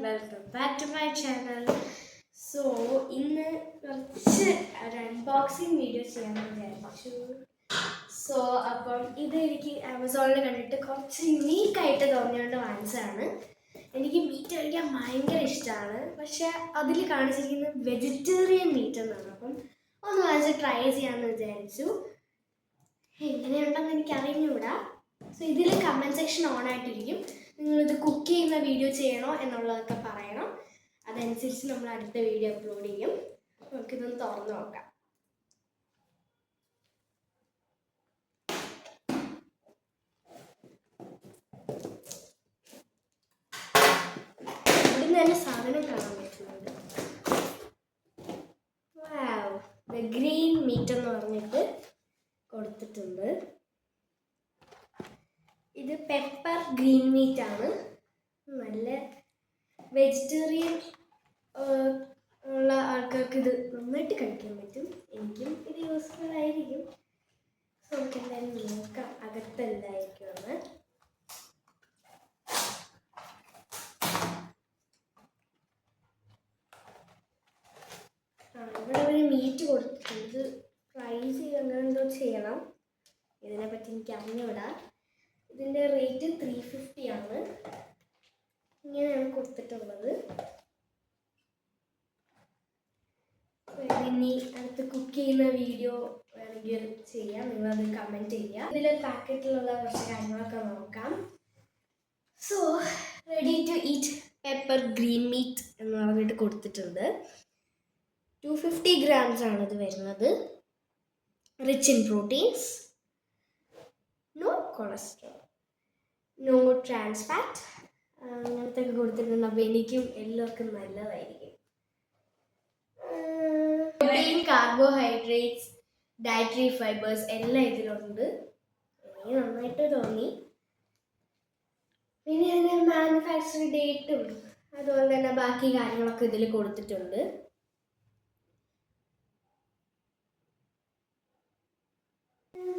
Welcome back to my channel. So ഇന്ന് കുറച്ച് ഒരു അൺബോക്സിങ് വീഡിയോ ചെയ്യാമെന്ന് വിചാരിച്ചു. സോ അപ്പം ഇത് എനിക്ക് ആമസോണിൽ കണ്ടിട്ട് കുറച്ച് യുണീക്കായിട്ട് തോന്നിയോണ്ട് വാങ്ങിച്ചതാണ്. എനിക്ക് മീറ്റ് കഴിക്കാൻ ഭയങ്കര ഇഷ്ടമാണ്, പക്ഷെ അതിൽ കാണിച്ചിരിക്കുന്നത് വെജിറ്റേറിയൻ മീറ്റ് എന്നാണ്. അപ്പം ഒന്ന് വാങ്ങിച്ച് ട്രൈ ചെയ്യാമെന്ന് വിചാരിച്ചു. എങ്ങനെയുണ്ടെന്ന് എനിക്ക് അറിഞ്ഞുകൂടാ. സോ ഇതിൽ കമൻറ്റ് സെക്ഷൻ ഓൺ ആയിട്ടിരിക്കും. നിങ്ങളിത് കുക്ക് ചെയ്യുന്ന വീഡിയോ ചെയ്യണോ എന്നുള്ളതൊക്കെ പറയണം. അതനുസരിച്ച് നമ്മൾ അടുത്ത വീഡിയോ അപ്ലോഡ് ചെയ്യും. നമുക്കിതൊന്ന് തുറന്ന് നോക്കാം. ഇവിടുന്ന് തന്നെ സാധനം കാണാൻ പറ്റുന്നുണ്ട്. വാവ്, ദ ഗ്രീൻ മീറ്റ് എന്ന് പറഞ്ഞിട്ട് കൊടുത്തിട്ടുണ്ട്. ഇത് പെപ്പർ ഗ്രീൻ മീറ്റ് ആണ്. നല്ല വെജിറ്റേറിയൻ ഉള്ള ആൾക്കാർക്ക് ഇത് നന്നായിട്ട് കഴിക്കാൻ പറ്റും. എനിക്കും ഇത് യൂസ്ഫുൾ ആയിരിക്കും. സോ നമുക്ക് എന്തായാലും നോക്കാം അകത്ത് എന്തായിരിക്കുമെന്ന്. ഇവിടെ ഒരു മീറ്റ് കൊടുത്തിട്ടുണ്ട്. ഇത് ഫ്രൈ ചെയ്ത് അങ്ങനെ എന്തോ ചെയ്യണം. ഇതിനെപ്പറ്റി എനിക്ക് അറിഞ്ഞുകൂടാ. ഇതിൻ്റെ റേറ്റ് 350 ആണ്. ഇങ്ങനെയാണ് കൊടുത്തിട്ടുള്ളത്. ഇനി അടുത്ത് കുക്ക് ചെയ്യുന്ന വീഡിയോ വേണമെങ്കിൽ ചെയ്യാം. നിങ്ങളത് കമൻറ്റ് ചെയ്യുക. ഇതിൽ പാക്കറ്റിലുള്ള കുറച്ച് കാര്യങ്ങളൊക്കെ നോക്കാം. So ready to eat pepper green meat എന്ന് പറഞ്ഞിട്ട് കൊടുത്തിട്ടുണ്ട്. 250 grams ആണ് ഇത് വരുന്നത്. Rich in proteins, no cholesterol, no trans fat, അങ്ങനത്തെ ഒക്കെ കൊടുത്തിട്ടുണ്ട്. അപ്പോൾ എനിക്കും എല്ലാവർക്കും നല്ലതായിരിക്കും. പ്രോട്ടീൻ, കാർബോഹൈഡ്രേറ്റ്സ്, ഡയറ്ററി ഫൈബേഴ്സ് എല്ലാം ഇതിലുണ്ട്. എനിക്ക് നന്നായിട്ട് തോന്നി. പിന്നെ അതിൻ്റെ മാനുഫാക്ചറിങ് ഡേറ്റും അതുപോലെ തന്നെ ബാക്കി കാര്യങ്ങളൊക്കെ ഇതിൽ കൊടുത്തിട്ടുണ്ട്.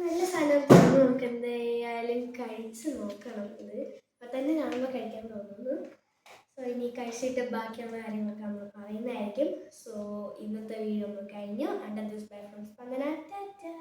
നല്ല സാധനം. നമുക്ക് എന്തായാലും കഴിച്ച് നോക്കണം. ഇത് അപ്പം തന്നെ കാണുമ്പോൾ കഴിക്കാൻ തോന്നുന്നു. സോ ഇനി കഴിച്ചിട്ട് ബാക്കിയുള്ള കാര്യങ്ങളൊക്കെ നമ്മൾ പറയുന്നതായിരിക്കും. സോ ഇന്നത്തെ വീഡിയോ നമ്മൾ കഴിഞ്ഞു. Under this bye from Spandana. Tata.